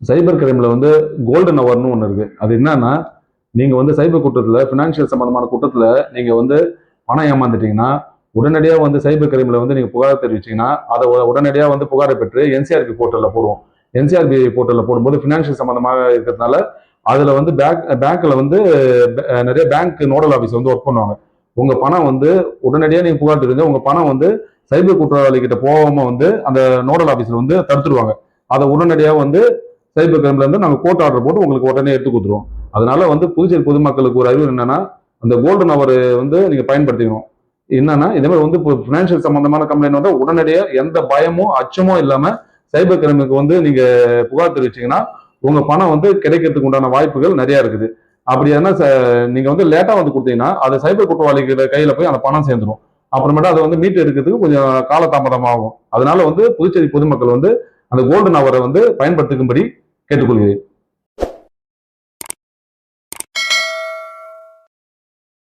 சைபர் கிரைம்ல வந்து கோல்டன் ஹவர்னு ஒன்று இருக்கு. அது என்னன்னா, நீங்க வந்து சைபர் குற்றத்துல பினான்சியல் சம்பந்தமான குற்றத்துல நீங்க வந்து பணம் ஏமாந்துட்டீங்கன்னா, உடனடியா வந்து சைபர் கிரைம்ல வந்து நீங்க புகார் தெரிவிச்சீங்கன்னா, அதை உடனடியா வந்து புகாரை பெற்று என்சிஆர்பி போர்ட்டல்ல போடுவோம். என்சிஆர்பி போர்ட்டல்ல போடும்போது பினான்சியல் சம்பந்தமாக இருக்கிறதுனால அதுல வந்து பேங்க்ல வந்து நிறைய பேங்க் நோடல் ஆபீஸ் வந்து ஒர்க் பண்ணுவாங்க. உங்க பணம் வந்து உடனடியா நீங்க புகார் தெரிஞ்சா உங்க பணம் வந்து சைபர் குற்றவாளி கிட்ட போகாம வந்து அந்த நோடல் ஆபீஸ்ல வந்து தடுத்துருவாங்க. அதை உடனடியா வந்து சைபர் கிரைம்ல இருந்து நாங்க கோர்ட் ஆர்டர் போட்டு உங்களுக்கு உடனே எடுத்து கொடுத்துருவோம். அதனால வந்து புதுச்சேரி பொதுமக்களுக்கு ஒரு அறிவு என்னன்னா, அந்த கோல்டன் அவர் வந்து நீங்க பயன்படுத்திக்கணும். என்னன்னா இதே மாதிரி வந்து பினான்சியல் சம்பந்தமான கம்ப்ளைண்ட் வந்து உடனடியா எந்த பயமும் அச்சமோ இல்லாம சைபர் கிரைமுக்கு வந்து நீங்க புகார் தெரிவிச்சீங்கன்னா உங்க பணம் வந்து கிடைக்கிறதுக்கு உண்டான வாய்ப்புகள் நிறைய இருக்குது. அப்படி என்ன நீங்க வந்து லேட்டா வந்து கொடுத்தீங்கன்னா அது சைபர் குற்றவாளிகள கையில போய் அந்த பணம் சேர்ந்துடும். அப்புறமேட்டு அதை வந்து மீட்டு எடுக்கிறதுக்கு கொஞ்சம் காலதாமதம் ஆகும். அதனால வந்து புதுச்சேரி பொதுமக்கள் வந்து அந்த கோல்டன் அவரை வந்து பயன்படுத்துக்கும்படி கேட்டுக்கொள்கிறேன்.